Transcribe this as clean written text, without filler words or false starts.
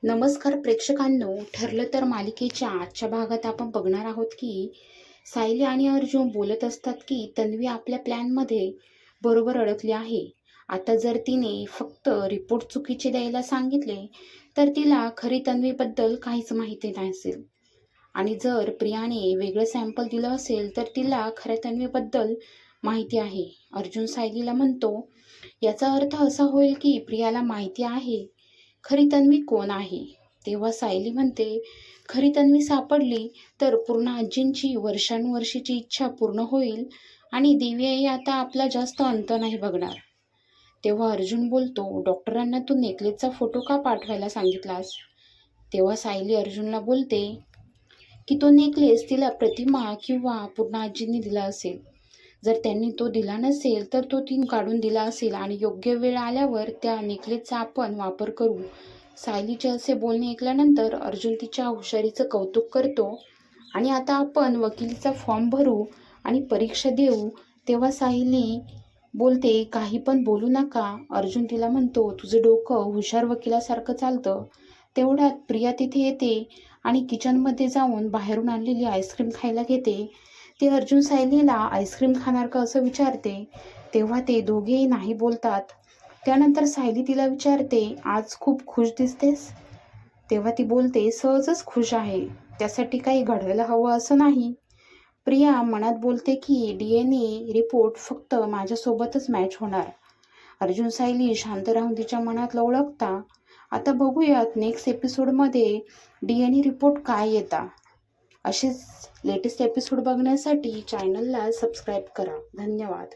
नमस्कार प्रेक्षकांनो, ठरलं तर मालिकेच्या आजच्या भागात आपण बघणार आहोत की सायली आणि अर्जुन बोलत असतात की तन्वी आपल्या प्लॅनमध्ये बरोबर अडकली आहे. आता जर तिने फक्त रिपोर्ट चुकीचे द्यायला सांगितले तर तिला खरी तन्वीबद्दल काहीच माहिती नसेल, आणि जर प्रियाने वेगळं सॅम्पल दिलं असेल तर तिला खऱ्या तन्वीबद्दल माहिती आहे. अर्जुन सायलीला म्हणतो, याचा अर्थ असा होईल की प्रियाला माहिती आहे खरी तन्वी कोण आहे. तेव्हा सायली म्हणते, खरी तन्वी सापडली तर पूर्ण आजींची वर्षानुवर्षीची इच्छा पूर्ण होईल आणि दिव्याही आता आपला जास्त अंत नाही बघणार. तेव्हा अर्जुन बोलतो, डॉक्टरांना तू नेकलेसचा फोटो का पाठवायला सांगितलास. तेव्हा सायली अर्जुनला बोलते की तो नेकलेस तिला प्रतिमा किंवा पूर्ण आजींनी दिला असेल. जर त्यांनी तो दिला नसेल तर तो तिने काढून दिला असेल आणि योग्य वेळ आल्यावर त्या नेकलेसचा आपण वापर करू. सायलीचे असे बोलणे ऐकल्यानंतर अर्जुन तिच्या हुशारीचं कौतुक करतो आणि आता आपण वकिलीचा फॉर्म भरू आणि परीक्षा देऊ. तेव्हा सायली बोलते, काही पण बोलू नका. अर्जुन तिला म्हणतो, तुझं डोकं हुशार वकिलासारखं चालतं. तेवढ्यात प्रिया तिथे येते आणि किचनमध्ये जाऊन बाहेरून आणलेली आईस्क्रीम खायला घेते. ते अर्जुन सायलीला आईस्क्रीम खाणार का असं विचारते. तेव्हा ते दोघेही नाही बोलतात. त्यानंतर सायली तिला विचारते, आज खूप खुश दिसतेस. तेव्हा ती बोलते, सहजच खुश आहे, त्यासाठी काही घडायला हवं असं नाही. प्रिया मनात बोलते की DNA रिपोर्ट फक्त माझ्यासोबतच मॅच होणार. अर्जुन सायली शांत राहून तिच्या मनातलं ओळखता. आता बघूयात नेक्स्ट एपिसोडमध्ये DNA रिपोर्ट काय येतात. असेच लेटेस्ट एपिसोड बघण्यासाठी चॅनलला सबस्क्राईब करा. धन्यवाद.